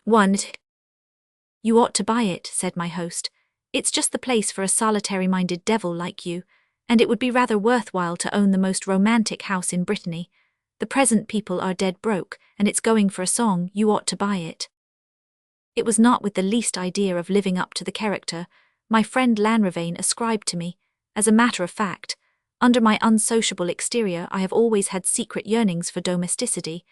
1. You ought to buy it, said my host. It's just the place for a solitary-minded devil like you, and it would be rather worthwhile to own the most romantic house in Brittany. The present people are dead broke, and it's going for a song. You ought to buy it. It was not with the least idea of living up to the character my friend Lanravane ascribed to me. As a matter of fact, under my unsociable exterior I have always had secret yearnings for domesticity,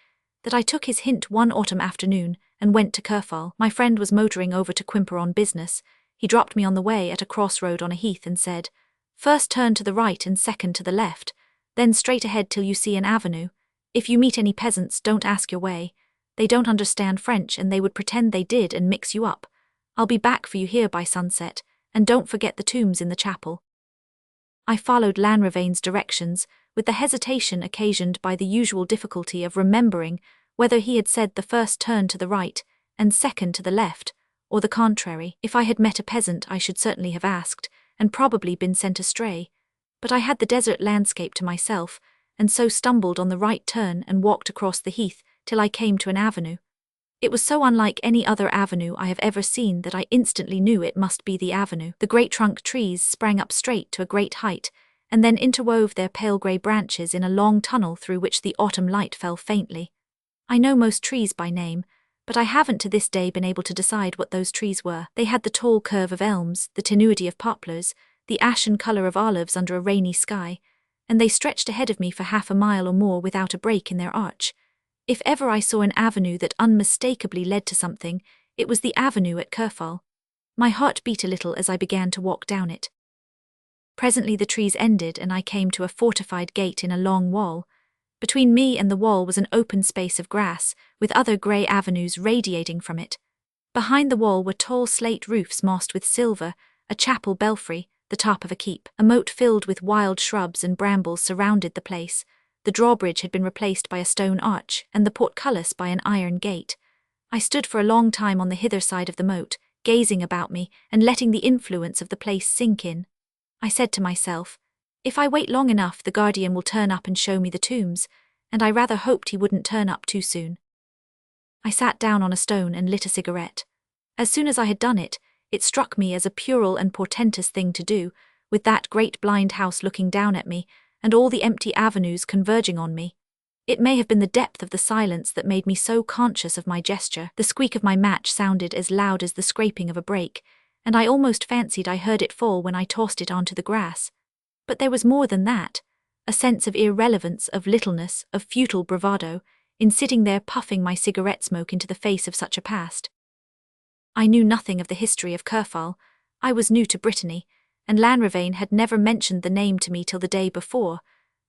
that I took his hint one autumn afternoon and went to Kerfol. My friend was motoring over to Quimper on business. He dropped me on the way at a crossroad on a heath and said, "First turn to the right and second to the left, then straight ahead till you see an avenue. If you meet any peasants, don't ask your way. They don't understand French and they would pretend they did and mix you up. I'll be back for you here by sunset, and don't forget the tombs in the chapel." I followed Lanravane's directions, with the hesitation occasioned by the usual difficulty of remembering whether he had said the first turn to the right and second to the left, or the contrary. If I had met a peasant I should certainly have asked, and probably been sent astray, but I had the desert landscape to myself, and so stumbled on the right turn and walked across the heath till I came to an avenue. It was so unlike any other avenue I have ever seen that I instantly knew it must be the avenue. The great trunk trees sprang up straight to a great height, and then interwove their pale grey branches in a long tunnel through which the autumn light fell faintly. I know most trees by name, but I haven't to this day been able to decide what those trees were. They had the tall curve of elms, the tenuity of poplars, the ashen colour of olives under a rainy sky, and they stretched ahead of me for half a mile or more without a break in their arch. If ever I saw an avenue that unmistakably led to something, it was the avenue at Kerfol. My heart beat a little as I began to walk down it. Presently the trees ended and I came to a fortified gate in a long wall. Between me and the wall was an open space of grass, with other grey avenues radiating from it. Behind the wall were tall slate roofs mossed with silver, a chapel belfry, the top of a keep. A moat filled with wild shrubs and brambles surrounded the place. The drawbridge had been replaced by a stone arch, and the portcullis by an iron gate. I stood for a long time on the hither side of the moat, gazing about me and letting the influence of the place sink in. I said to myself, if I wait long enough the guardian will turn up and show me the tombs, and I rather hoped he wouldn't turn up too soon. I sat down on a stone and lit a cigarette. As soon as I had done it, it struck me as a puerile and portentous thing to do, with that great blind house looking down at me, and all the empty avenues converging on me. It may have been the depth of the silence that made me so conscious of my gesture. The squeak of my match sounded as loud as the scraping of a brake, and I almost fancied I heard it fall when I tossed it onto the grass. But there was more than that, a sense of irrelevance, of littleness, of futile bravado, in sitting there puffing my cigarette smoke into the face of such a past. I knew nothing of the history of Kerfol. I was new to Brittany, and Lanravane had never mentioned the name to me till the day before,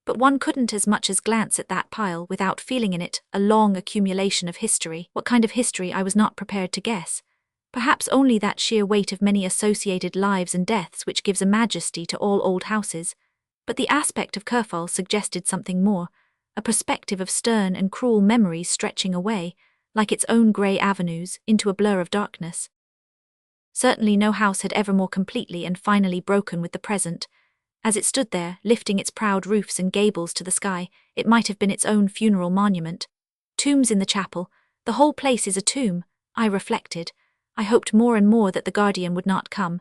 but one couldn't as much as glance at that pile without feeling in it a long accumulation of history. What kind of history I was not prepared to guess. Perhaps only that sheer weight of many associated lives and deaths which gives a majesty to all old houses, but the aspect of Kerfol suggested something more, a perspective of stern and cruel memories stretching away, like its own grey avenues, into a blur of darkness. Certainly no house had ever more completely and finally broken with the present. As it stood there, lifting its proud roofs and gables to the sky, it might have been its own funeral monument. Tombs in the chapel, the whole place is a tomb, I reflected. I hoped more and more that the guardian would not come.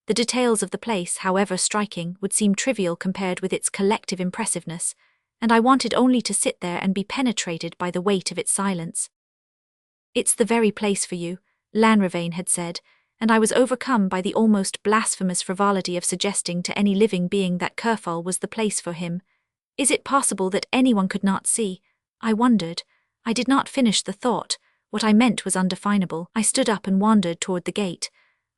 The details of the place, however striking, would seem trivial compared with its collective impressiveness, and I wanted only to sit there and be penetrated by the weight of its silence. "It's the very place for you," Lanravane had said, and I was overcome by the almost blasphemous frivolity of suggesting to any living being that Kerfol was the place for him. Is it possible that anyone could not see? I wondered. I did not finish the thought. What I meant was undefinable. I stood up and wandered toward the gate.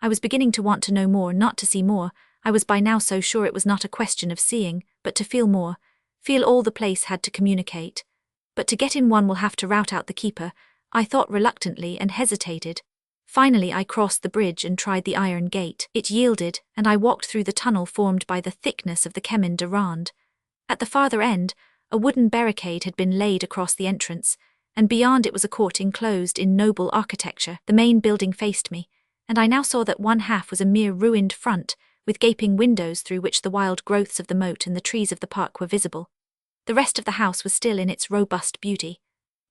I was beginning to want to know more, not to see more. I was by now so sure it was not a question of seeing, but to feel more. Feel all the place had to communicate. But to get in one will have to rout out the keeper, I thought reluctantly and hesitated. Finally I crossed the bridge and tried the iron gate. It yielded, and I walked through the tunnel formed by the thickness of the Chemin de Ronde. At the farther end, a wooden barricade had been laid across the entrance, and beyond it was a court enclosed in noble architecture. The main building faced me, and I now saw that one half was a mere ruined front, with gaping windows through which the wild growths of the moat and the trees of the park were visible. The rest of the house was still in its robust beauty.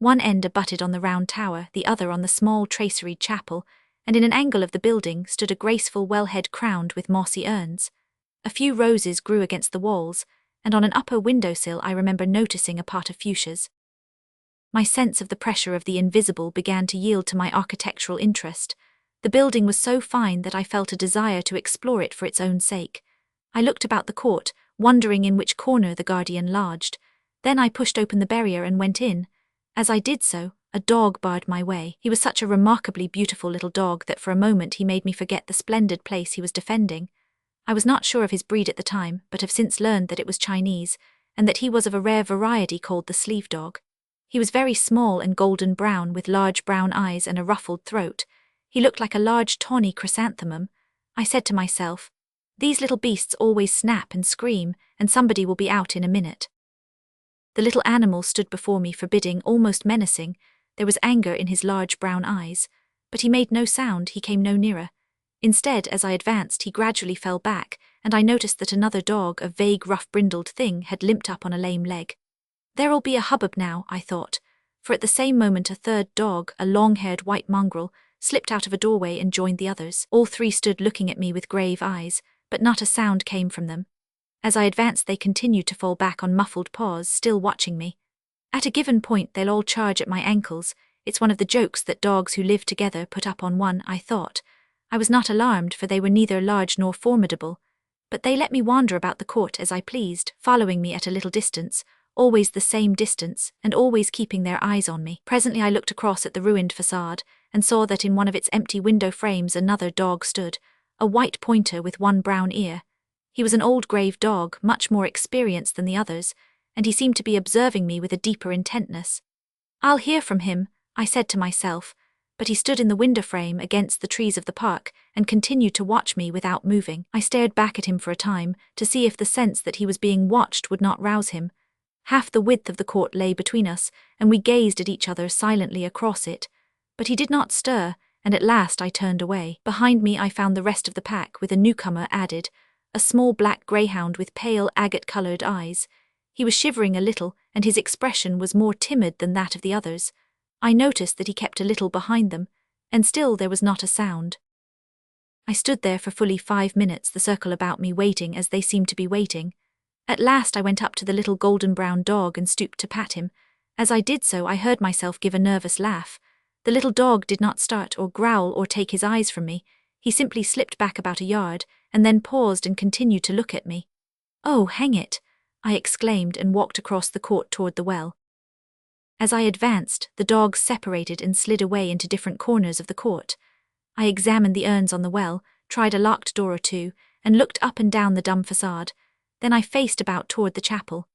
One end abutted on the round tower, the other on the small traceried chapel, and in an angle of the building stood a graceful well-head crowned with mossy urns. A few roses grew against the walls, and on an upper windowsill I remember noticing a pot of fuchsias. My sense of the pressure of the invisible began to yield to my architectural interest. The building was so fine that I felt a desire to explore it for its own sake. I looked about the court, wondering in which corner the guardian lodged. Then I pushed open the barrier and went in. As I did so, a dog barred my way. He was such a remarkably beautiful little dog that for a moment he made me forget the splendid place he was defending. I was not sure of his breed at the time, but have since learned that it was Chinese, and that he was of a rare variety called the sleeve dog. He was very small and golden brown with large brown eyes and a ruffled throat. He looked like a large tawny chrysanthemum. I said to myself, "These little beasts always snap and scream, and somebody will be out in a minute." The little animal stood before me forbidding, almost menacing. There was anger in his large brown eyes, but he made no sound, he came no nearer. Instead, as I advanced, he gradually fell back, and I noticed that another dog, a vague, rough-brindled thing, had limped up on a lame leg. There'll be a hubbub now, I thought, for at the same moment a third dog, a long-haired white mongrel, slipped out of a doorway and joined the others. All three stood looking at me with grave eyes, but not a sound came from them. As I advanced they continued to fall back on muffled paws, still watching me. At a given point they'll all charge at my ankles. It's one of the jokes that dogs who live together put up on one, I thought. I was not alarmed, for they were neither large nor formidable, but they let me wander about the court as I pleased, following me at a little distance, always the same distance, and always keeping their eyes on me. Presently I looked across at the ruined facade, and saw that in one of its empty window frames another dog stood, a white pointer with one brown ear. He was an old grave dog, much more experienced than the others, and he seemed to be observing me with a deeper intentness. "I'll hear from him," I said to myself, but he stood in the window frame against the trees of the park and continued to watch me without moving. I stared back at him for a time to see if the sense that he was being watched would not rouse him. Half the width of the court lay between us, and we gazed at each other silently across it. But he did not stir, and at last I turned away. Behind me I found the rest of the pack, with a newcomer added, a small black greyhound with pale agate-coloured eyes. He was shivering a little, and his expression was more timid than that of the others. I noticed that he kept a little behind them, and still there was not a sound. I stood there for fully 5 minutes, the circle about me waiting as they seemed to be waiting. At last I went up to the little golden-brown dog and stooped to pat him. As I did so I heard myself give a nervous laugh. The little dog did not start or growl or take his eyes from me. He simply slipped back about a yard, and then paused and continued to look at me. "Oh, hang it!" I exclaimed and walked across the court toward the well. As I advanced, the dogs separated and slid away into different corners of the court. I examined the urns on the well, tried a locked door or two, and looked up and down the dumb facade. Then I faced about toward the chapel.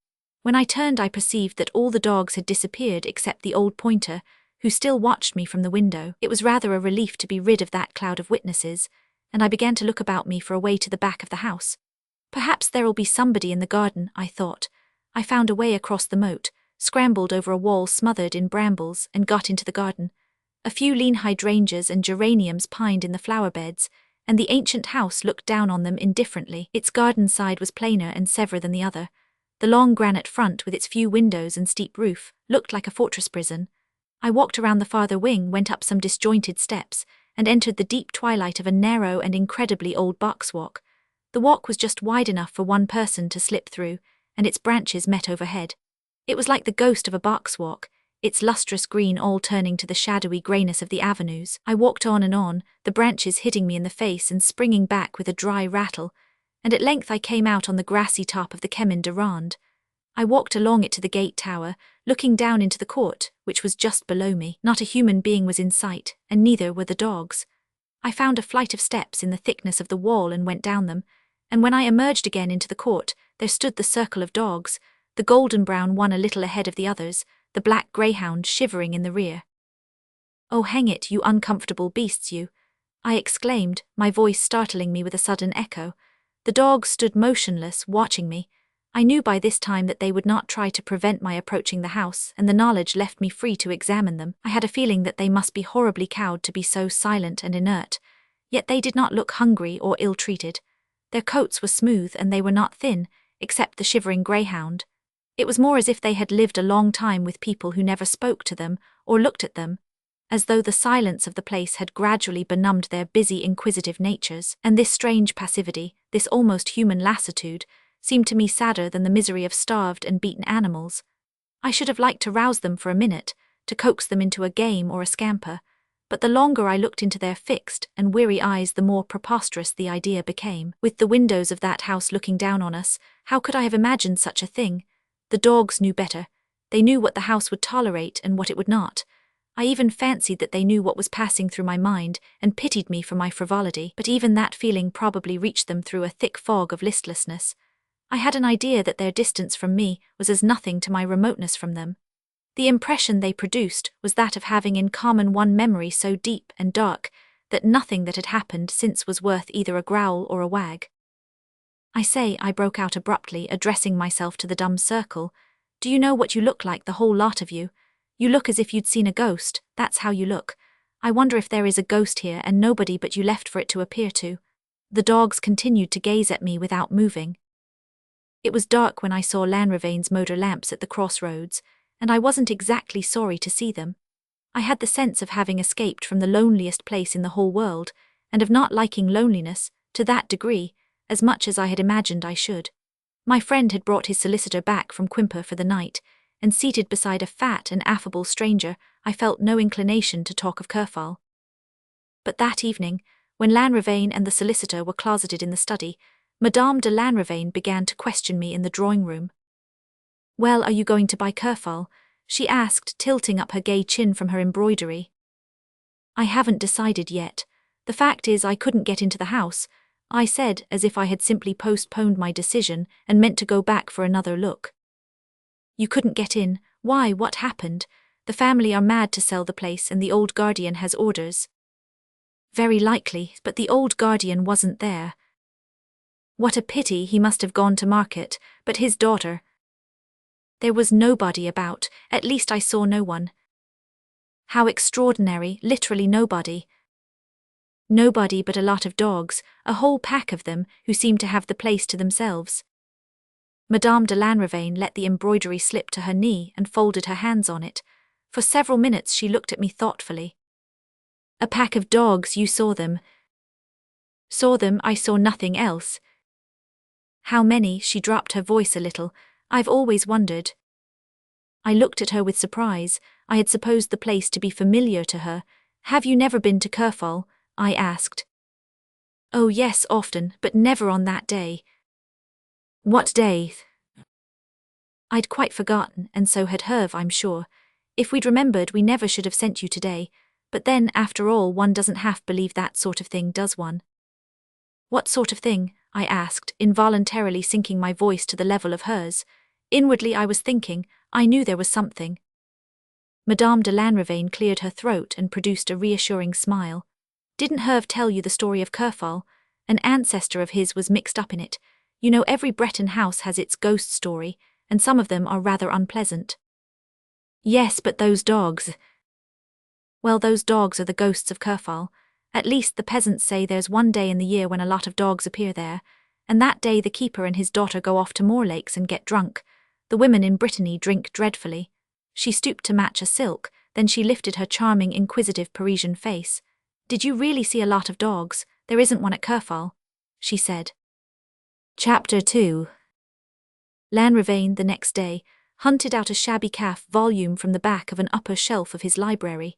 When I turned I perceived that all the dogs had disappeared except the old pointer, who still watched me from the window. It was rather a relief to be rid of that cloud of witnesses, and I began to look about me for a way to the back of the house. Perhaps there'll be somebody in the garden, I thought. I found a way across the moat, scrambled over a wall smothered in brambles, and got into the garden. A few lean hydrangeas and geraniums pined in the flower beds, and the ancient house looked down on them indifferently. Its garden side was plainer and severer than the other. The long granite front, with its few windows and steep roof, looked like a fortress prison. I walked around the farther wing, went up some disjointed steps, and entered the deep twilight of a narrow and incredibly old boxwalk. The walk was just wide enough for one person to slip through, and its branches met overhead. It was like the ghost of a boxwalk, its lustrous green all turning to the shadowy greyness of the avenues. I walked on and on, the branches hitting me in the face and springing back with a dry rattle, and at length I came out on the grassy top of the Chemin de Ronde. I walked along it to the gate tower, looking down into the court, which was just below me. Not a human being was in sight, and neither were the dogs. I found a flight of steps in the thickness of the wall and went down them, and when I emerged again into the court, there stood the circle of dogs, the golden-brown one a little ahead of the others, the black greyhound shivering in the rear. "Oh, hang it, you uncomfortable beasts, you!" I exclaimed, my voice startling me with a sudden echo. The dogs stood motionless, watching me. I knew by this time that they would not try to prevent my approaching the house, and the knowledge left me free to examine them. I had a feeling that they must be horribly cowed to be so silent and inert, yet they did not look hungry or ill-treated. Their coats were smooth and they were not thin, except the shivering greyhound. It was more as if they had lived a long time with people who never spoke to them or looked at them, as though the silence of the place had gradually benumbed their busy, inquisitive natures, and this strange passivity, this almost human lassitude, seemed to me sadder than the misery of starved and beaten animals. I should have liked to rouse them for a minute, to coax them into a game or a scamper, but the longer I looked into their fixed and weary eyes, the more preposterous the idea became. With the windows of that house looking down on us, how could I have imagined such a thing? The dogs knew better. They knew what the house would tolerate and what it would not. I even fancied that they knew what was passing through my mind and pitied me for my frivolity, but even that feeling probably reached them through a thick fog of listlessness. I had an idea that their distance from me was as nothing to my remoteness from them. The impression they produced was that of having in common one memory so deep and dark that nothing that had happened since was worth either a growl or a wag. I say, I broke out abruptly, addressing myself to the dumb circle. Do you know what you look like, the whole lot of you? You look as if you'd seen a ghost, that's how you look. I wonder if there is a ghost here and nobody but you left for it to appear to. The dogs continued to gaze at me without moving. It was dark when I saw Lanrivain's motor lamps at the crossroads, and I wasn't exactly sorry to see them. I had the sense of having escaped from the loneliest place in the whole world, and of not liking loneliness, to that degree, as much as I had imagined I should. My friend had brought his solicitor back from Quimper for the night, and seated beside a fat and affable stranger, I felt no inclination to talk of Kerfol. But that evening, when Lanrivain and the solicitor were closeted in the study, Madame de Lanrivain began to question me in the drawing-room. "Well, are you going to buy Kerfol?" she asked, tilting up her gay chin from her embroidery. "I haven't decided yet. The fact is I couldn't get into the house," I said, as if I had simply postponed my decision and meant to go back for another look. "You couldn't get in? Why, what happened? The family are mad to sell the place and the old guardian has orders." "Very likely, but the old guardian wasn't there." "What a pity, he must have gone to market, but his daughter—" "There was nobody about, at least I saw no one." "How extraordinary, literally nobody." "Nobody but a lot of dogs, a whole pack of them, who seemed to have the place to themselves." Madame de Lanrivain let the embroidery slip to her knee and folded her hands on it. For several minutes she looked at me thoughtfully. "A pack of dogs, you saw them?" "Saw them, I saw nothing else." "How many?" She dropped her voice a little. "I've always wondered." I looked at her with surprise. I had supposed the place to be familiar to her. "Have you never been to Kerfol?" I asked. "Oh yes, often, but never on that day." "What day?" I'd quite forgotten, and so had Herve, I'm sure. If we'd remembered, we never should have sent you today. But then, after all, one doesn't half believe that sort of thing, does one? "What sort of thing?" I asked, involuntarily sinking my voice to the level of hers. Inwardly I was thinking, I knew there was something. Madame de Lanrivain cleared her throat and produced a reassuring smile. "Didn't Herve tell you the story of Kerfol? An ancestor of his was mixed up in it. You know, every Breton house has its ghost story, and some of them are rather unpleasant." "Yes, but those dogs—" "Well, those dogs are the ghosts of Kerfol. At least the peasants say there's one day in the year when a lot of dogs appear there, and that day the keeper and his daughter go off to moor lakes and get drunk. The women in Brittany drink dreadfully." She stooped to match a silk, then she lifted her charming, inquisitive Parisian face. "Did you really see a lot of dogs? There isn't one at Kerfol," she said. Chapter 2. Lanrivain, the next day, hunted out a shabby calf volume from the back of an upper shelf of his library.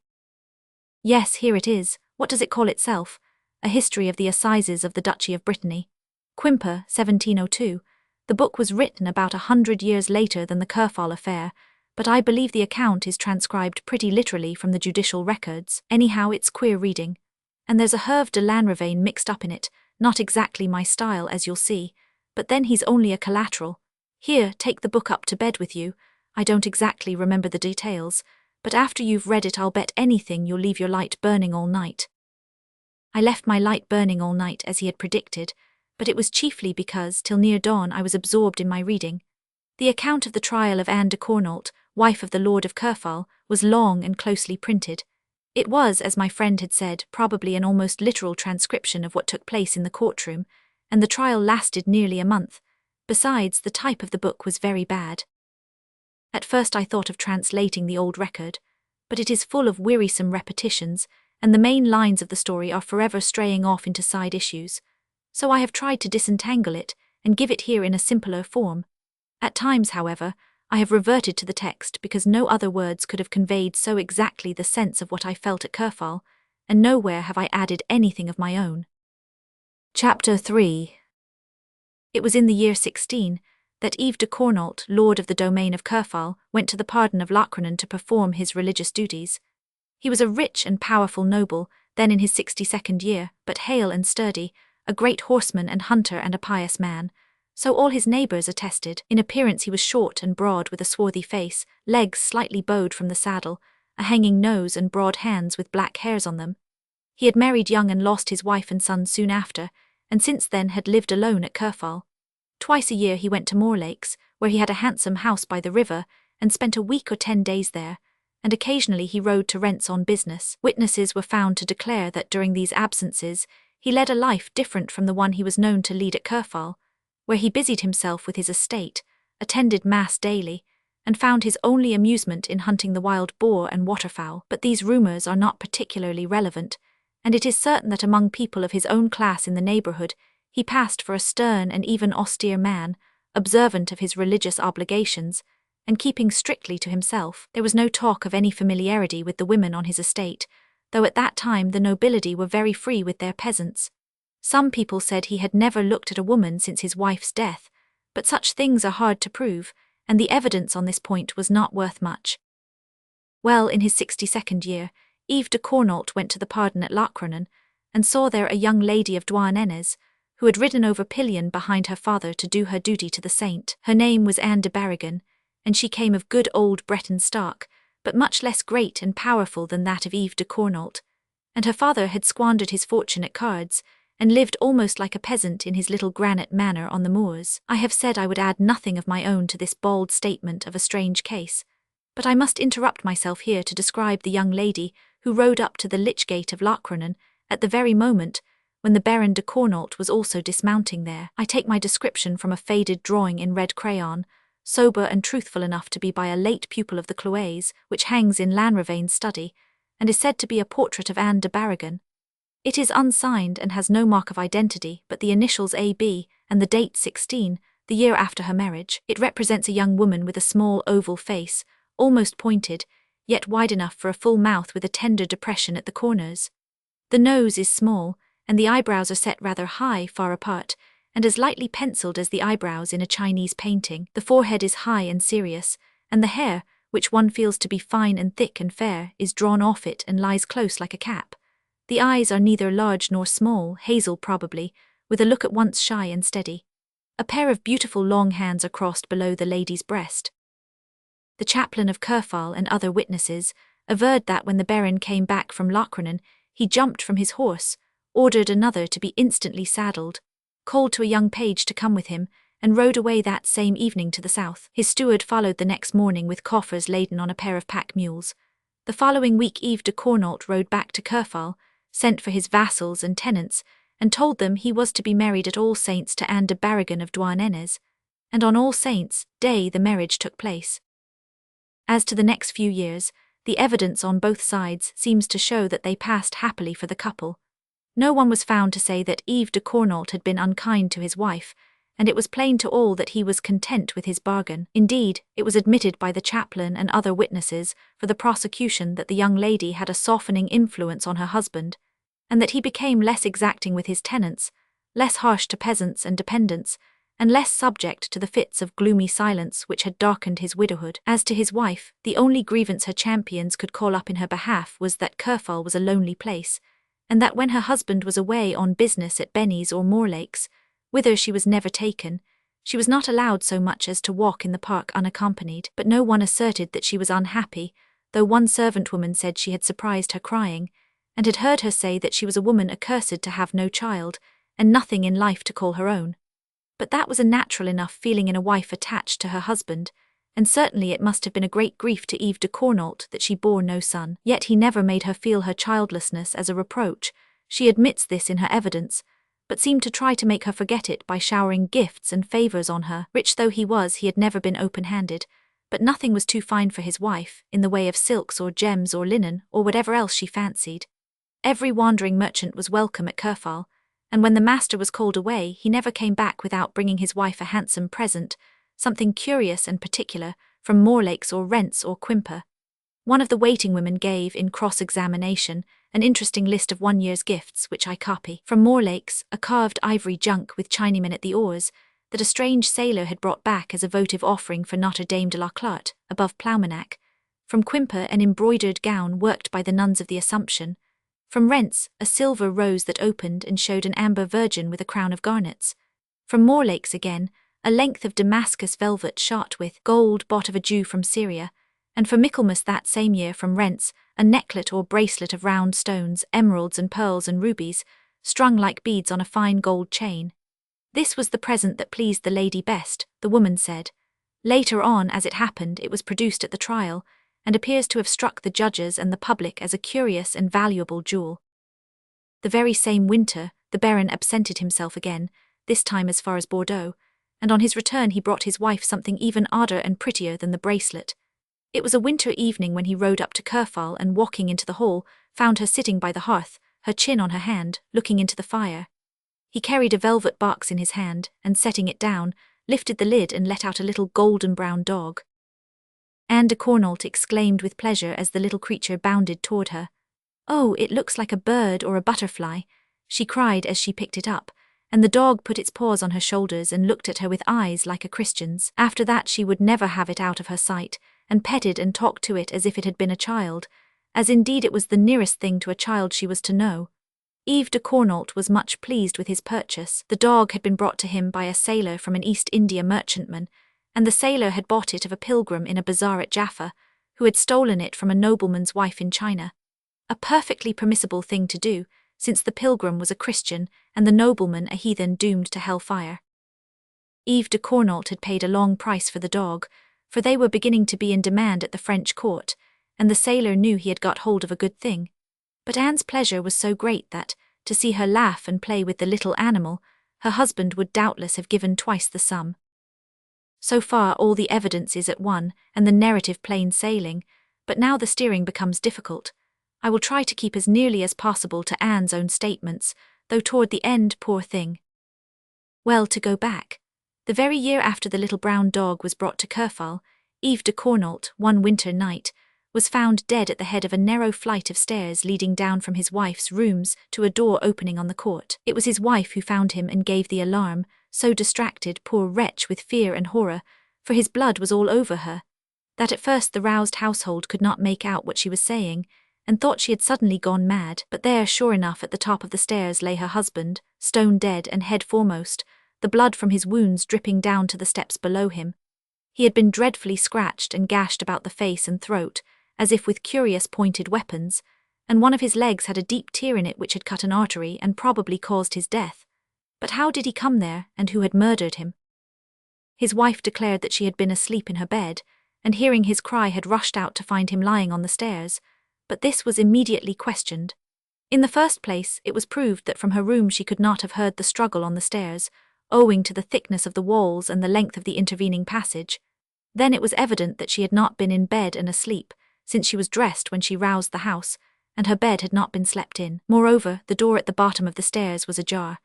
"Yes, here it is. What does it call itself? A History of the Assizes of the Duchy of Brittany. Quimper, 1702. The book was written about 100 years later than the Kerfol affair, but I believe the account is transcribed pretty literally from the judicial records. Anyhow, it's queer reading. And there's a Herve de Lanrivain mixed up in it, not exactly my style, as you'll see, but then he's only a collateral. Here, take the book up to bed with you. I don't exactly remember the details, but after you've read it I'll bet anything you'll leave your light burning all night." I left my light burning all night, as he had predicted, but it was chiefly because, till near dawn, I was absorbed in my reading. The account of the trial of Anne de Cornault, wife of the Lord of Kerfol, was long and closely printed. It was, as my friend had said, probably an almost literal transcription of what took place in the courtroom, and the trial lasted nearly a month. Besides, the type of the book was very bad. At first I thought of translating the old record, but it is full of wearisome repetitions, and the main lines of the story are forever straying off into side issues. So I have tried to disentangle it and give it here in a simpler form. At times, however, I have reverted to the text because no other words could have conveyed so exactly the sense of what I felt at Kerfol, and nowhere have I added anything of my own. Chapter 3. It was in the year 16 that Yves de Cornault, lord of the domain of Kerfol, went to the pardon of Lochronan to perform his religious duties. He was a rich and powerful noble, then in his 62nd year, but hale and sturdy, a great horseman and hunter and a pious man. So all his neighbours attested. In appearance he was short and broad with a swarthy face, legs slightly bowed from the saddle, a hanging nose and broad hands with black hairs on them. He had married young and lost his wife and son soon after, and since then had lived alone at Kerfol. Twice a year he went to Moorlakes, where he had a handsome house by the river, and spent a week or 10 days there, and occasionally he rode to Rents on business. Witnesses were found to declare that during these absences he led a life different from the one he was known to lead at Kerfol, where he busied himself with his estate, attended mass daily, and found his only amusement in hunting the wild boar and waterfowl. But these rumours are not particularly relevant, and it is certain that among people of his own class in the neighbourhood he passed for a stern and even austere man, observant of his religious obligations, and keeping strictly to himself. There was no talk of any familiarity with the women on his estate, though at that time the nobility were very free with their peasants. Some people said he had never looked at a woman since his wife's death, but such things are hard to prove, and the evidence on this point was not worth much. Well, in his 62nd year, Yves de Cornault went to the pardon at Lochronan, and saw there a young lady of Douarnenez, who had ridden over pillion behind her father to do her duty to the saint. Her name was Anne de Barrigan, and she came of good old Breton stock, but much less great and powerful than that of Yves de Cornault, and her father had squandered his fortune at cards, and lived almost like a peasant in his little granite manor on the moors. I have said I would add nothing of my own to this bald statement of a strange case, but I must interrupt myself here to describe the young lady who rode up to the lich gate of Lochronan at the very moment when the Baron de Cornault was also dismounting there. I take my description from a faded drawing in red crayon, sober and truthful enough to be by a late pupil of the Cloets, which hangs in Lanrivain's study, and is said to be a portrait of Anne de Barrigan. It is unsigned and has no mark of identity but the initials AB and the date 16, the year after her marriage. It represents a young woman with a small oval face, almost pointed, yet wide enough for a full mouth with a tender depression at the corners. The nose is small, and the eyebrows are set rather high, far apart, and as lightly penciled as the eyebrows in a Chinese painting. The forehead is high and serious, and the hair, which one feels to be fine and thick and fair, is drawn off it and lies close like a cap. The eyes are neither large nor small, hazel probably, with a look at once shy and steady. A pair of beautiful long hands are crossed below the lady's breast. The chaplain of Kerfol and other witnesses averred that when the Baron came back from Lochronan, he jumped from his horse, ordered another to be instantly saddled, called to a young page to come with him, and rode away that same evening to the south. His steward followed the next morning with coffers laden on a pair of pack mules. The following week Yves de Cornault rode back to Kerfol, sent for his vassals and tenants, and told them he was to be married at All Saints to Anne de Barrigan of Douarnenez, and on All Saints' Day the marriage took place. As to the next few years, the evidence on both sides seems to show that they passed happily for the couple. No one was found to say that Yves de Cornault had been unkind to his wife, and it was plain to all that he was content with his bargain. Indeed, it was admitted by the chaplain and other witnesses for the prosecution that the young lady had a softening influence on her husband, and that he became less exacting with his tenants, less harsh to peasants and dependents, and less subject to the fits of gloomy silence which had darkened his widowhood. As to his wife, the only grievance her champions could call up in her behalf was that Kerfol was a lonely place, and that when her husband was away on business at Benny's or Moorlakes, whither she was never taken, she was not allowed so much as to walk in the park unaccompanied. But no one asserted that she was unhappy, though one servant woman said she had surprised her crying, and had heard her say that she was a woman accursed to have no child, and nothing in life to call her own. But that was a natural enough feeling in a wife attached to her husband, and certainly it must have been a great grief to Yves de Cornault that she bore no son. Yet he never made her feel her childlessness as a reproach. She admits this in her evidence, but seemed to try to make her forget it by showering gifts and favours on her. Rich though he was, he had never been open-handed, but nothing was too fine for his wife, in the way of silks or gems or linen or whatever else she fancied. Every wandering merchant was welcome at Kerfol, and when the master was called away, he never came back without bringing his wife a handsome present, something curious and particular, from Morlake's or Rent's or Quimper. One of the waiting women gave, in cross-examination, an interesting list of 1 year's gifts, which I copy. From Morlake's, a carved ivory junk with Chinamen at the oars, that a strange sailor had brought back as a votive offering for Notre Dame de la Clotte, above Ploughmanac. From Quimper, an embroidered gown worked by the nuns of the Assumption. From Rent's, a silver rose that opened and showed an amber virgin with a crown of garnets. From Morlake's again, a length of Damascus velvet shot with gold bought of a Jew from Syria, and for Michaelmas that same year from Rent's, a necklet or bracelet of round stones, emeralds and pearls and rubies, strung like beads on a fine gold chain. This was the present that pleased the lady best, the woman said. Later on, as it happened, it was produced at the trial, and appears to have struck the judges and the public as a curious and valuable jewel. The very same winter, the Baron absented himself again, this time as far as Bordeaux, and on his return he brought his wife something even odder and prettier than the bracelet. It was a winter evening when he rode up to Kerfol and, walking into the hall, found her sitting by the hearth, her chin on her hand, looking into the fire. He carried a velvet box in his hand, and setting it down, lifted the lid and let out a little golden-brown dog. Anne de Cornault exclaimed with pleasure as the little creature bounded toward her. "Oh, it looks like a bird or a butterfly," she cried as she picked it up, and the dog put its paws on her shoulders and looked at her with eyes like a Christian's. After that she would never have it out of her sight, and petted and talked to it as if it had been a child, as indeed it was the nearest thing to a child she was to know. Yves de Cornault was much pleased with his purchase. The dog had been brought to him by a sailor from an East India merchantman, and the sailor had bought it of a pilgrim in a bazaar at Jaffa, who had stolen it from a nobleman's wife in China. A perfectly permissible thing to do, since the pilgrim was a Christian and the nobleman a heathen doomed to hellfire. Yves de Cornault had paid a long price for the dog, for they were beginning to be in demand at the French court, and the sailor knew he had got hold of a good thing. But Anne's pleasure was so great that, to see her laugh and play with the little animal, her husband would doubtless have given twice the sum. So far all the evidence is at one, and the narrative plain sailing, but now the steering becomes difficult. I will try to keep as nearly as possible to Anne's own statements, though toward the end, poor thing. Well, to go back. The very year after the little brown dog was brought to Kerfol, Yves de Cornault, one winter night, was found dead at the head of a narrow flight of stairs leading down from his wife's rooms to a door opening on the court. It was his wife who found him and gave the alarm, so distracted, poor wretch, with fear and horror, for his blood was all over her, that at first the roused household could not make out what she was saying, and thought she had suddenly gone mad. But there, sure enough, at the top of the stairs lay her husband, stone dead and head foremost, the blood from his wounds dripping down to the steps below him. He had been dreadfully scratched and gashed about the face and throat, as if with curious pointed weapons, and one of his legs had a deep tear in it which had cut an artery and probably caused his death. But how did he come there, and who had murdered him? His wife declared that she had been asleep in her bed, and hearing his cry had rushed out to find him lying on the stairs, but this was immediately questioned. In the first place, it was proved that from her room she could not have heard the struggle on the stairs, owing to the thickness of the walls and the length of the intervening passage. Then it was evident that she had not been in bed and asleep, since she was dressed when she roused the house, and her bed had not been slept in. Moreover, the door at the bottom of the stairs was ajar,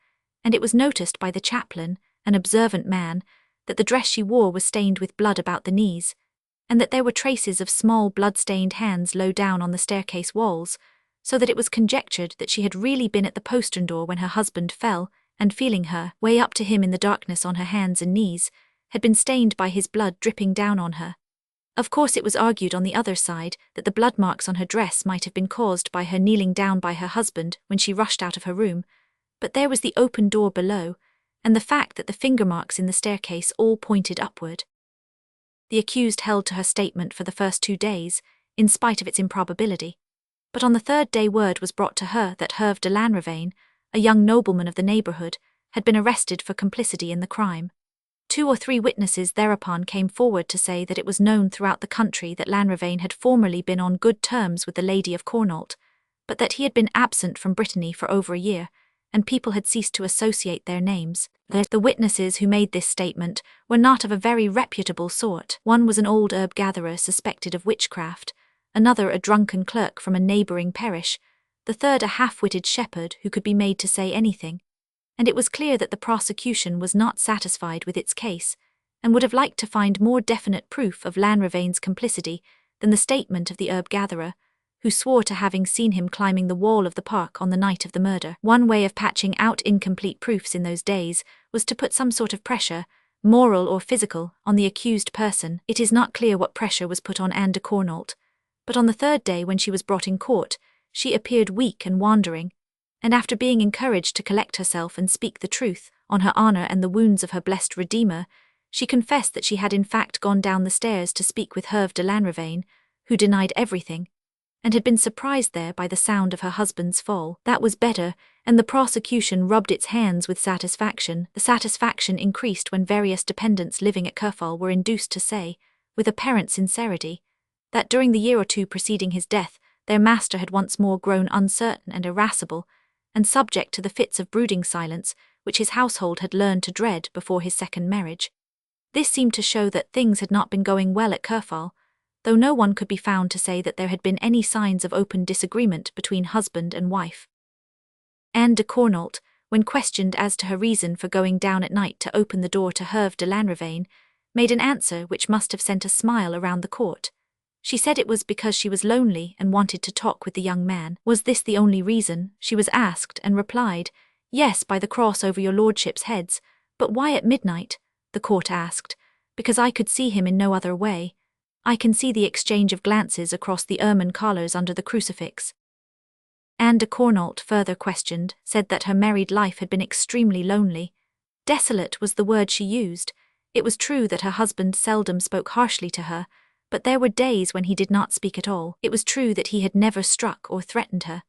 and it was noticed by the chaplain, an observant man, that the dress she wore was stained with blood about the knees, and that there were traces of small blood-stained hands low down on the staircase walls, so that it was conjectured that she had really been at the postern door when her husband fell, and feeling her way up to him in the darkness on her hands and knees, had been stained by his blood dripping down on her. Of course it was argued on the other side that the blood marks on her dress might have been caused by her kneeling down by her husband when she rushed out of her room, but there was the open door below, and the fact that the finger marks in the staircase all pointed upward. The accused held to her statement for the first 2 days, in spite of its improbability, but on the 3rd day word was brought to her that Herve de Lanrivain, a young nobleman of the neighbourhood, had been arrested for complicity in the crime. 2 or 3 witnesses thereupon came forward to say that it was known throughout the country that Lanrivain had formerly been on good terms with the Lady of Cornault, but that he had been absent from Brittany for over a year, and people had ceased to associate their names. The witnesses who made this statement were not of a very reputable sort. One was an old herb gatherer suspected of witchcraft, another a drunken clerk from a neighbouring parish, the third a half-witted shepherd who could be made to say anything, and it was clear that the prosecution was not satisfied with its case, and would have liked to find more definite proof of Lanravein's complicity than the statement of the herb gatherer, who swore to having seen him climbing the wall of the park on the night of the murder. One way of patching out incomplete proofs in those days was to put some sort of pressure, moral or physical, on the accused person. It is not clear what pressure was put on Anne de Cornault, but on the third day when she was brought in court, she appeared weak and wandering, and after being encouraged to collect herself and speak the truth, on her honour and the wounds of her blessed Redeemer, she confessed that she had in fact gone down the stairs to speak with Herve de Lanravain, who denied everything, and had been surprised there by the sound of her husband's fall. That was better, and the prosecution rubbed its hands with satisfaction. The satisfaction increased when various dependents living at Kerfol were induced to say, with apparent sincerity, that during the year or two preceding his death, their master had once more grown uncertain and irascible, and subject to the fits of brooding silence which his household had learned to dread before his second marriage. This seemed to show that things had not been going well at Kerfol, though no one could be found to say that there had been any signs of open disagreement between husband and wife. Anne de Cornault, when questioned as to her reason for going down at night to open the door to Herve de Lanravain, made an answer which must have sent a smile around the court. She said it was because she was lonely and wanted to talk with the young man. Was this the only reason? She was asked, and replied, "Yes, by the cross over your lordship's heads, but why at midnight?" The court asked. "Because I could see him in no other way. I can see the exchange of glances across the ermine collars under the crucifix." Anne de Cornault, further questioned, said that her married life had been extremely lonely. Desolate was the word she used. It was true that her husband seldom spoke harshly to her, but there were days when he did not speak at all. It was true that he had never struck or threatened her,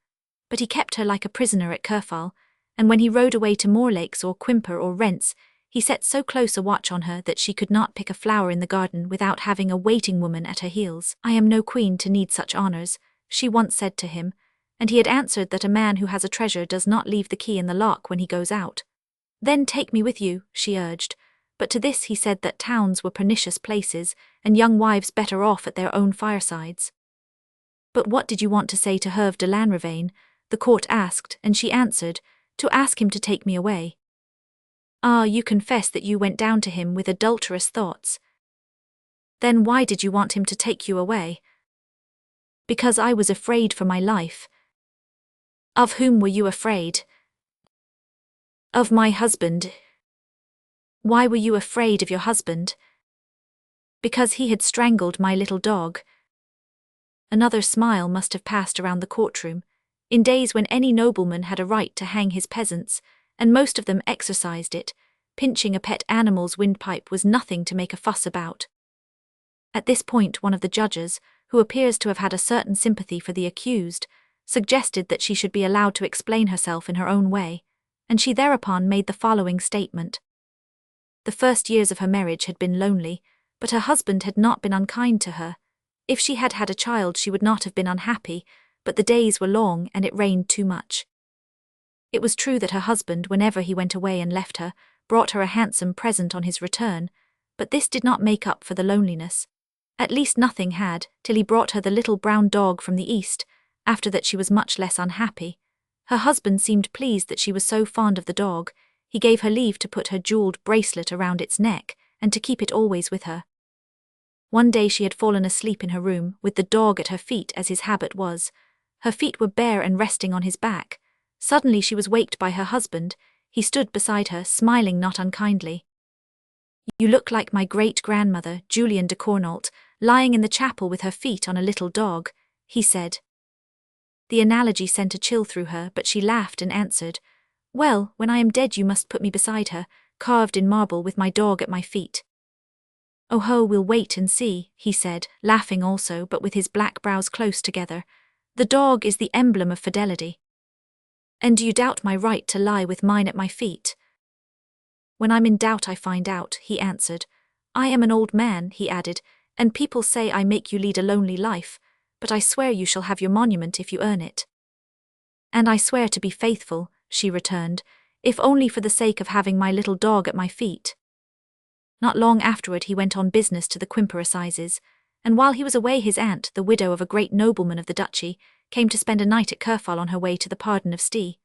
but he kept her like a prisoner at Kerfol, and when he rode away to Morlakes or Quimper or Rents, he set so close a watch on her that she could not pick a flower in the garden without having a waiting woman at her heels. "I am no queen to need such honours," she once said to him, and he had answered that a man who has a treasure does not leave the key in the lock when he goes out. "Then take me with you," she urged, but to this he said that towns were pernicious places, and young wives better off at their own firesides. "But what did you want to say to Herve de Lanravain?" the court asked, and she answered, "To ask him to take me away." "Ah, you confess that you went down to him with adulterous thoughts. Then why did you want him to take you away?" "Because I was afraid for my life." "Of whom were you afraid?" "Of my husband." "Why were you afraid of your husband?" "Because he had strangled my little dog." Another smile must have passed around the courtroom. In days when any nobleman had a right to hang his peasants, and most of them exercised it, pinching a pet animal's windpipe was nothing to make a fuss about. At this point one of the judges, who appears to have had a certain sympathy for the accused, suggested that she should be allowed to explain herself in her own way, and she thereupon made the following statement. The first years of her marriage had been lonely, but her husband had not been unkind to her. If she had had a child she would not have been unhappy, but the days were long and it rained too much. It was true that her husband, whenever he went away and left her, brought her a handsome present on his return, but this did not make up for the loneliness. At least nothing had, till he brought her the little brown dog from the East. After that she was much less unhappy. Her husband seemed pleased that she was so fond of the dog. He gave her leave to put her jewelled bracelet around its neck, and to keep it always with her. One day she had fallen asleep in her room, with the dog at her feet as his habit was. Her feet were bare and resting on his back. Suddenly she was waked by her husband. He stood beside her, smiling not unkindly. "You look like my great-grandmother, Julian de Cornault, lying in the chapel with her feet on a little dog," he said. The analogy sent a chill through her, but she laughed and answered, "Well, when I am dead you must put me beside her, carved in marble with my dog at my feet." "Oh ho, we'll wait and see," he said, laughing also but with his black brows close together. "The dog is the emblem of fidelity." "And do you doubt my right to lie with mine at my feet?" "When I'm in doubt I find out," he answered. "I am an old man," he added, "and people say I make you lead a lonely life, but I swear you shall have your monument if you earn it." "And I swear to be faithful," she returned, if only for the sake of having my little dog at my feet. Not long afterward he went on business to the Quimper Assizes, and while he was away his aunt, the widow of a great nobleman of the duchy, came to spend a night at Kerfol on her way to the pardon of Stee.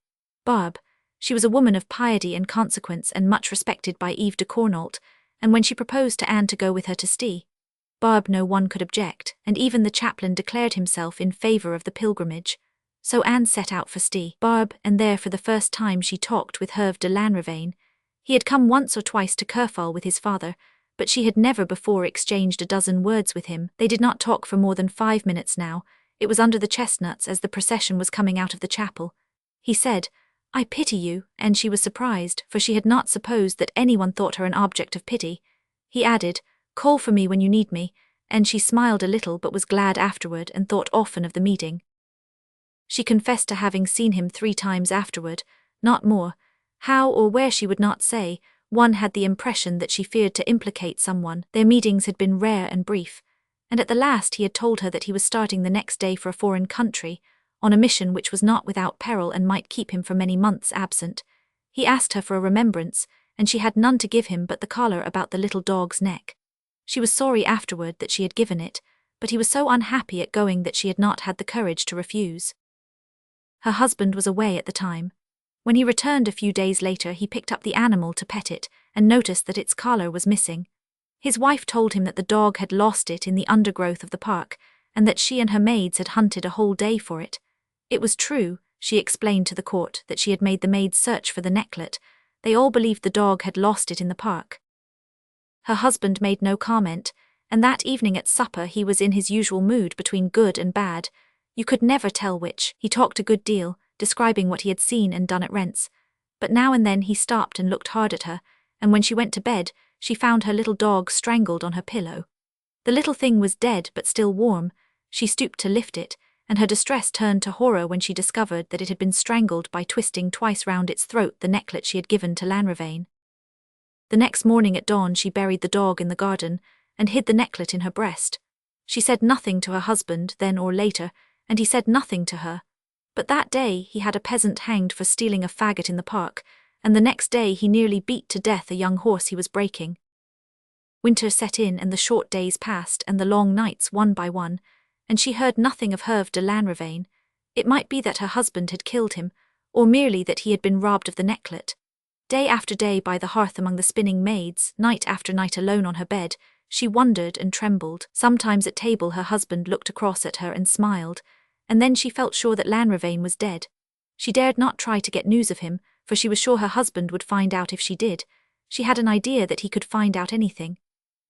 Barb. She was a woman of piety and consequence and much respected by Eve de Cornault, and when she proposed to Anne to go with her to Stee, Barb no one could object, and even the chaplain declared himself in favour of the pilgrimage. So Anne set out for Stee, Barb, and there for the first time she talked with Herve de Lanrivain. He had come once or twice to Kerfol with his father, but she had never before exchanged a dozen words with him. They did not talk for more than 5 minutes now. It was under the chestnuts as the procession was coming out of the chapel. He said, "I pity you," and she was surprised, for she had not supposed that anyone thought her an object of pity. He added, "Call for me when you need me," and she smiled a little but was glad afterward and thought often of the meeting. She confessed to having seen him 3 times afterward, not more. How or where she would not say. One had the impression that she feared to implicate someone. Their meetings had been rare and brief, and at the last he had told her that he was starting the next day for a foreign country, on a mission which was not without peril and might keep him for many months absent. He asked her for a remembrance, and she had none to give him but the collar about the little dog's neck. She was sorry afterward that she had given it, but he was so unhappy at going that she had not had the courage to refuse. Her husband was away at the time. When he returned a few days later he picked up the animal to pet it, and noticed that its collar was missing. His wife told him that the dog had lost it in the undergrowth of the park, and that she and her maids had hunted a whole day for it. It was true, she explained to the court, that she had made the maids search for the necklet. They all believed the dog had lost it in the park. Her husband made no comment, and that evening at supper he was in his usual mood between good and bad. You could never tell which. He talked a good deal, describing what he had seen and done at Rents, but now and then he stopped and looked hard at her, and when she went to bed, she found her little dog strangled on her pillow. The little thing was dead but still warm. She stooped to lift it, and her distress turned to horror when she discovered that it had been strangled by twisting twice round its throat the necklet she had given to Lanrivain. The next morning at dawn she buried the dog in the garden, and hid the necklet in her breast. She said nothing to her husband then or later, and he said nothing to her. But that day he had a peasant hanged for stealing a faggot in the park, and the next day he nearly beat to death a young horse he was breaking. Winter set in and the short days passed and the long nights one by one, and she heard nothing of Herve de Lanrivain. It might be that her husband had killed him, or merely that he had been robbed of the necklet. Day after day by the hearth among the spinning maids, night after night alone on her bed, she wondered and trembled. Sometimes at table her husband looked across at her and smiled, and then she felt sure that Lanrivain was dead. She dared not try to get news of him, for she was sure her husband would find out if she did. She had an idea that he could find out anything.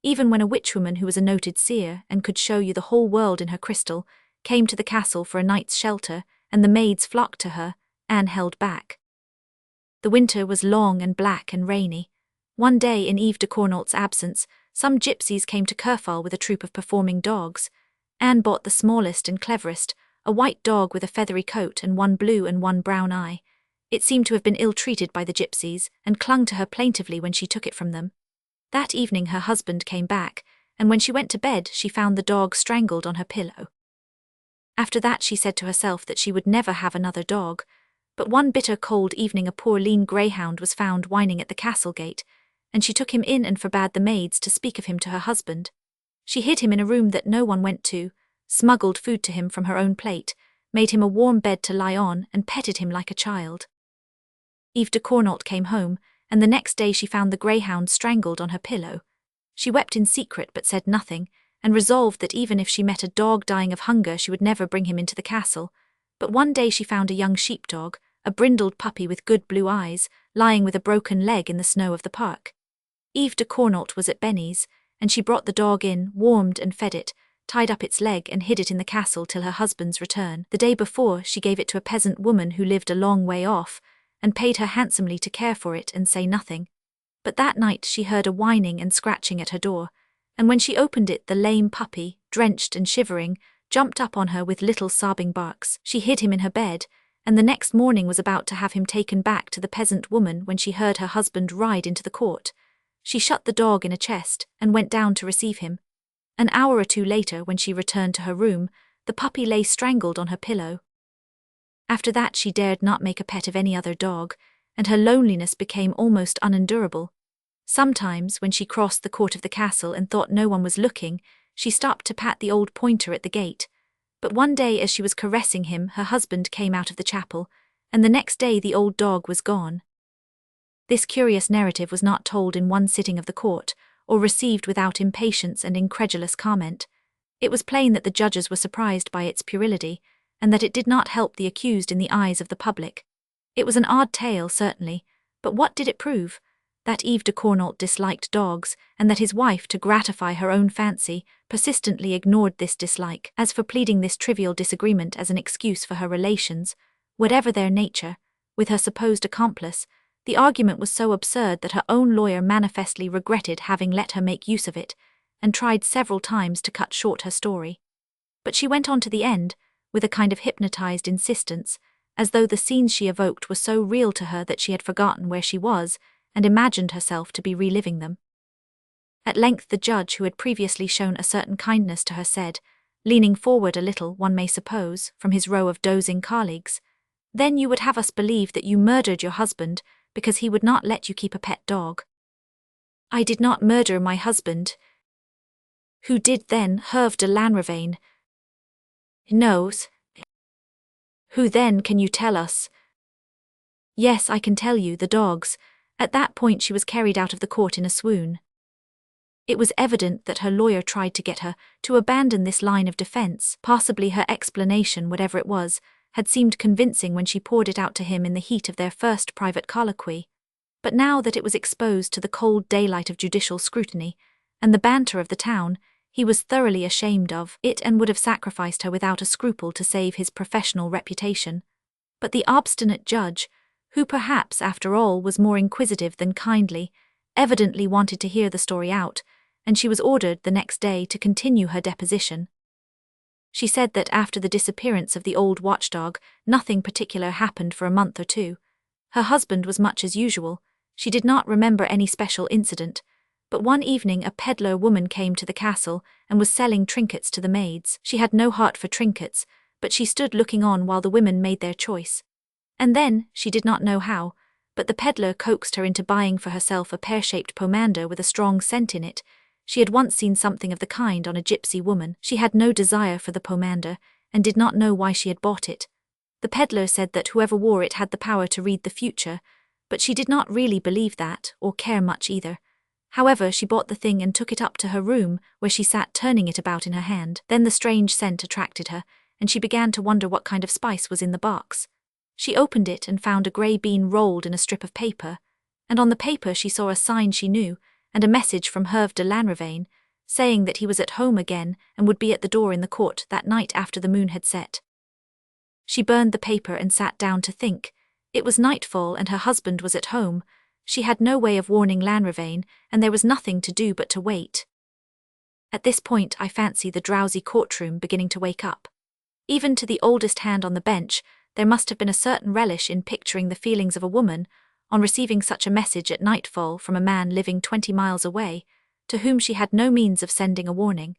Even when a witchwoman who was a noted seer and could show you the whole world in her crystal came to the castle for a night's shelter, and the maids flocked to her, Anne held back. The winter was long and black and rainy. One day in Eve de Cornault's absence, some gypsies came to Kerfol with a troop of performing dogs. Anne bought the smallest and cleverest, a white dog with a feathery coat and one blue and one brown eye. It seemed to have been ill-treated by the gypsies, and clung to her plaintively when she took it from them. That evening her husband came back, and when she went to bed she found the dog strangled on her pillow. After that she said to herself that she would never have another dog, but one bitter cold evening a poor lean greyhound was found whining at the castle gate, and she took him in and forbade the maids to speak of him to her husband. She hid him in a room that no one went to, smuggled food to him from her own plate, made him a warm bed to lie on, and petted him like a child. Eve de Cornault came home, and the next day she found the greyhound strangled on her pillow. She wept in secret but said nothing, and resolved that even if she met a dog dying of hunger she would never bring him into the castle. But one day she found a young sheepdog, a brindled puppy with good blue eyes, lying with a broken leg in the snow of the park. Eve de Cornault was at Benny's, and she brought the dog in, warmed and fed it, tied up its leg and hid it in the castle till her husband's return. The day before she gave it to a peasant woman who lived a long way off, and paid her handsomely to care for it and say nothing. But that night she heard a whining and scratching at her door, and when she opened it the lame puppy, drenched and shivering, jumped up on her with little sobbing barks. She hid him in her bed, and the next morning was about to have him taken back to the peasant woman when she heard her husband ride into the court. She shut the dog in a chest and went down to receive him. An hour or two later, when she returned to her room, the puppy lay strangled on her pillow. After that she dared not make a pet of any other dog, and her loneliness became almost unendurable. Sometimes, when she crossed the court of the castle and thought no one was looking, she stopped to pat the old pointer at the gate. But one day as she was caressing him, her husband came out of the chapel, and the next day the old dog was gone. This curious narrative was not told in one sitting of the court, or received without impatience and incredulous comment. It was plain that the judges were surprised by its puerility, and that it did not help the accused in the eyes of the public. It was an odd tale, certainly, but what did it prove? That Yves de Cornault disliked dogs, and that his wife, to gratify her own fancy, persistently ignored this dislike. As for pleading this trivial disagreement as an excuse for her relations, whatever their nature, with her supposed accomplice, the argument was so absurd that her own lawyer manifestly regretted having let her make use of it, and tried several times to cut short her story. But she went on to the end, with a kind of hypnotized insistence, as though the scenes she evoked were so real to her that she had forgotten where she was, and imagined herself to be reliving them. At length the judge, who had previously shown a certain kindness to her, said, leaning forward a little, one may suppose, from his row of dozing colleagues, "Then you would have us believe that you murdered your husband because he would not let you keep a pet dog." "I did not murder my husband." "Who did then, Herve de Lanrivain?" "Knows." "Who then, can you tell us?" "Yes, I can tell you, the dogs." At that point she was carried out of the court in a swoon. It was evident that her lawyer tried to get her to abandon this line of defense. Possibly her explanation, whatever it was, had seemed convincing when she poured it out to him in the heat of their first private colloquy. But now that it was exposed to the cold daylight of judicial scrutiny, and the banter of the town, he was thoroughly ashamed of it and would have sacrificed her without a scruple to save his professional reputation. But the obstinate judge, who perhaps, after all, was more inquisitive than kindly, evidently wanted to hear the story out, and she was ordered the next day to continue her deposition. She said that after the disappearance of the old watchdog, nothing particular happened for a month or two. Her husband was much as usual. She did not remember any special incident, but one evening a peddler woman came to the castle and was selling trinkets to the maids. She had no heart for trinkets, but she stood looking on while the women made their choice. And then, she did not know how, but the peddler coaxed her into buying for herself a pear-shaped pomander with a strong scent in it. She had once seen something of the kind on a gypsy woman. She had no desire for the pomander, and did not know why she had bought it. The peddler said that whoever wore it had the power to read the future, but she did not really believe that, or care much either. However, she bought the thing and took it up to her room, where she sat turning it about in her hand. Then the strange scent attracted her, and she began to wonder what kind of spice was in the box. She opened it and found a grey bean rolled in a strip of paper, and on the paper she saw a sign she knew, and a message from Herve de Lanrivain, saying that he was at home again and would be at the door in the court that night after the moon had set. She burned the paper and sat down to think. It was nightfall and her husband was at home. She had no way of warning Lanrivain, and there was nothing to do but to wait. At this point I fancy the drowsy courtroom beginning to wake up. Even to the oldest hand on the bench, there must have been a certain relish in picturing the feelings of a woman, on receiving such a message at nightfall from a man living 20 miles away, to whom she had no means of sending a warning.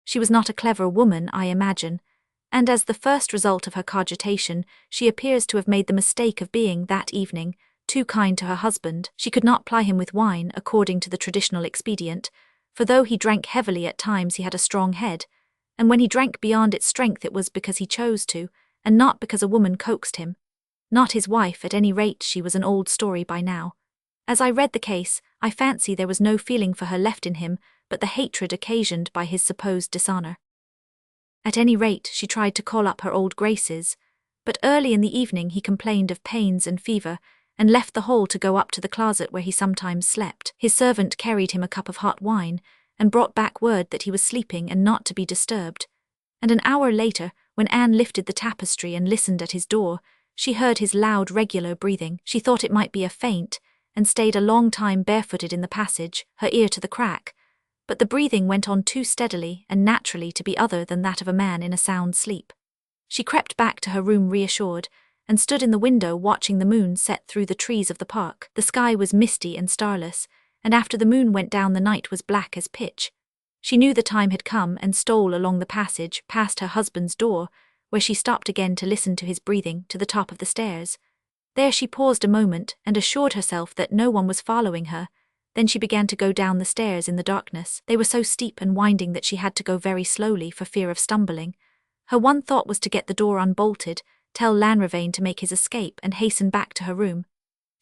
She was not a clever woman, I imagine, and as the first result of her cogitation, she appears to have made the mistake of being, that evening, too kind to her husband. She could not ply him with wine, according to the traditional expedient, for though he drank heavily at times he had a strong head, and when he drank beyond its strength it was because he chose to, and not because a woman coaxed him. Not his wife, at any rate. She was an old story by now. As I read the case, I fancy there was no feeling for her left in him but the hatred occasioned by his supposed dishonour. At any rate, she tried to call up her old graces, but early in the evening he complained of pains and fever, and left the hall to go up to the closet where he sometimes slept. His servant carried him a cup of hot wine, and brought back word that he was sleeping and not to be disturbed. And an hour later, when Anne lifted the tapestry and listened at his door, she heard his loud, regular breathing. She thought it might be a faint, and stayed a long time barefooted in the passage, her ear to the crack, but the breathing went on too steadily and naturally to be other than that of a man in a sound sleep. She crept back to her room reassured, and stood in the window watching the moon set through the trees of the park. The sky was misty and starless, and after the moon went down the night was black as pitch. She knew the time had come and stole along the passage past her husband's door, where she stopped again to listen to his breathing, to the top of the stairs. There she paused a moment and assured herself that no one was following her. Then she began to go down the stairs in the darkness. They were so steep and winding that she had to go very slowly for fear of stumbling. Her one thought was to get the door unbolted, tell Lanravane to make his escape, and hasten back to her room.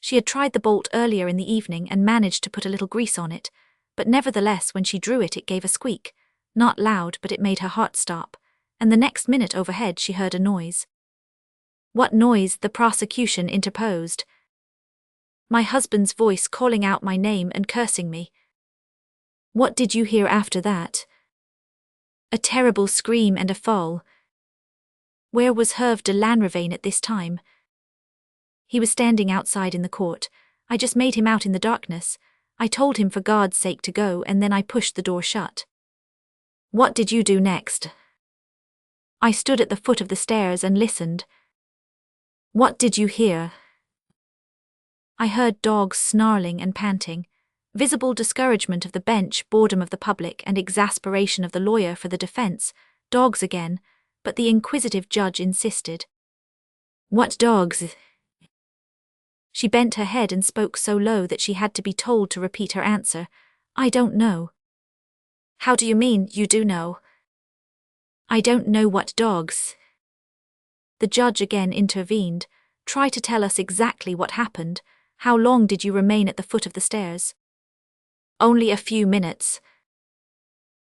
She had tried the bolt earlier in the evening and managed to put a little grease on it, but nevertheless when she drew it gave a squeak. Not loud, but it made her heart stop, and the next minute overhead she heard a noise. "What noise?" the prosecution interposed. "My husband's voice calling out my name and cursing me." "What did you hear after that?" "A terrible scream and a fall." "Where was Herve de Lanravane at this time?" "He was standing outside in the court. I just made him out in the darkness. I told him for God's sake to go, and then I pushed the door shut." "What did you do next?" "I stood at the foot of the stairs and listened." "What did you hear?" "I heard dogs snarling and panting. Visible discouragement of the bench, boredom of the public, and exasperation of the lawyer for the defense. Dogs again, but the inquisitive judge insisted. "What dogs?" She bent her head and spoke so low that she had to be told to repeat her answer. "I don't know." "How do you mean, you do know?" "I don't know what dogs." The judge again intervened. "Try to tell us exactly what happened. How long did you remain at the foot of the stairs?" "Only a few minutes."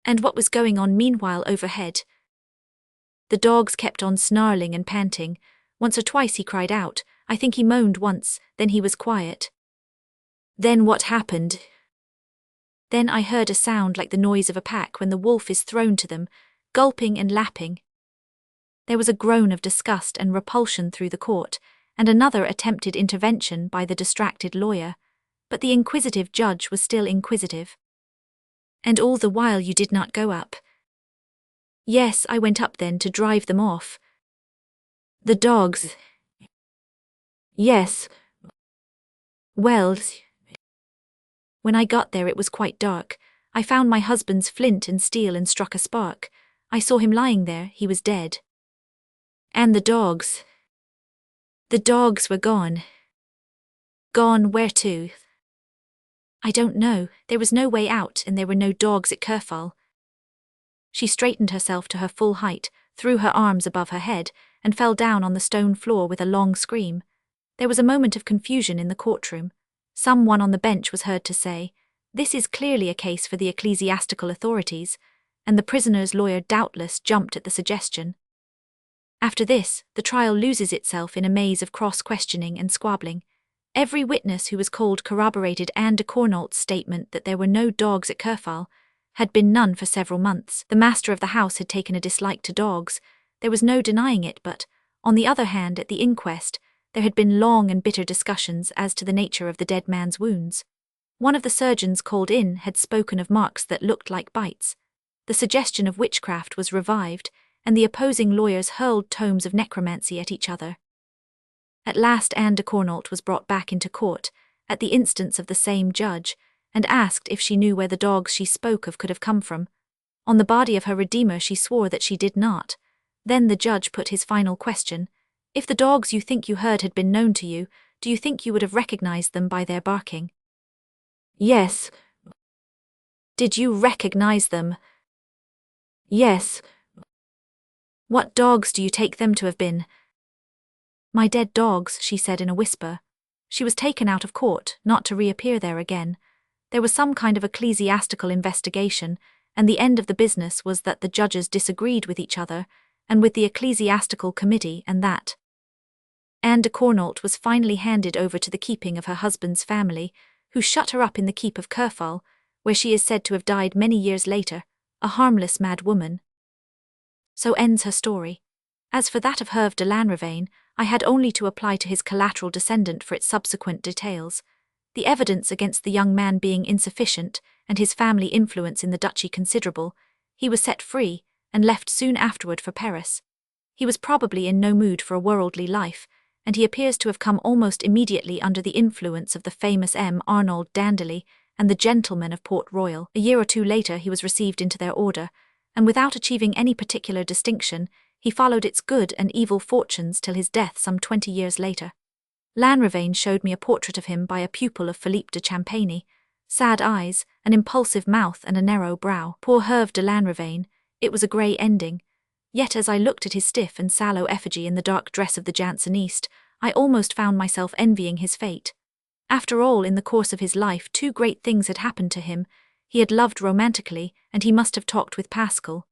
"And what was going on meanwhile overhead?" "The dogs kept on snarling and panting. Once or twice he cried out. I think he moaned once, then he was quiet." "Then what happened?" "Then I heard a sound like the noise of a pack when the wolf is thrown to them, gulping and lapping." There was a groan of disgust and repulsion through the court, and another attempted intervention by the distracted lawyer, but the inquisitive judge was still inquisitive. "And all the while you did not go up?" "Yes, I went up then to drive them off." "The dogs?" "Yes." "Well, when I got there it was quite dark. I found my husband's flint and steel and struck a spark. I saw him lying there, he was dead." "And the dogs?" "The dogs were gone." "Gone where to?" "I don't know. There was no way out and there were no dogs at Kerfol." She straightened herself to her full height, threw her arms above her head, and fell down on the stone floor with a long scream. There was a moment of confusion in the courtroom. Someone on the bench was heard to say, "This is clearly a case for the ecclesiastical authorities," and the prisoner's lawyer doubtless jumped at the suggestion. After this, the trial loses itself in a maze of cross-questioning and squabbling. Every witness who was called corroborated Anne de Cornault's statement that there were no dogs at Kerfol. Had been none for several months. The master of the house had taken a dislike to dogs. There was no denying it, but, on the other hand, at the inquest, there had been long and bitter discussions as to the nature of the dead man's wounds. One of the surgeons called in had spoken of marks that looked like bites. The suggestion of witchcraft was revived, and the opposing lawyers hurled tomes of necromancy at each other. At last Anne de Cornault was brought back into court, at the instance of the same judge, and asked if she knew where the dogs she spoke of could have come from. On the body of her Redeemer she swore that she did not. Then the judge put his final question. "If the dogs you think you heard had been known to you, do you think you would have recognized them by their barking?" "Yes." "Did you recognize them?" "Yes." "What dogs do you take them to have been?" "My dead dogs," she said in a whisper. She was taken out of court, not to reappear there again. There was some kind of ecclesiastical investigation, and the end of the business was that the judges disagreed with each other, and with the ecclesiastical committee, and that Anne de Cornault was finally handed over to the keeping of her husband's family, who shut her up in the keep of Kerfol, where she is said to have died many years later, a harmless mad woman. So ends her story. As for that of Herve de Lanravane, I had only to apply to his collateral descendant for its subsequent details. The evidence against the young man being insufficient, and his family influence in the duchy considerable, he was set free, and left soon afterward for Paris. He was probably in no mood for a worldly life, and he appears to have come almost immediately under the influence of the famous M. Arnold Dandely and the gentlemen of Port Royal. A year or two later he was received into their order, and without achieving any particular distinction, He followed its good and evil fortunes till his death some 20 years later. Lanrivain showed me a portrait of him by a pupil of Philippe de Champagny. Sad eyes, an impulsive mouth and a narrow brow. Poor Herve de Lanrivain, it was a grey ending. Yet as I looked at his stiff and sallow effigy in the dark dress of the Janseniste, I almost found myself envying his fate. After all, in the course of his life 2 great things had happened to him. He had loved romantically, and he must have talked with Pascal.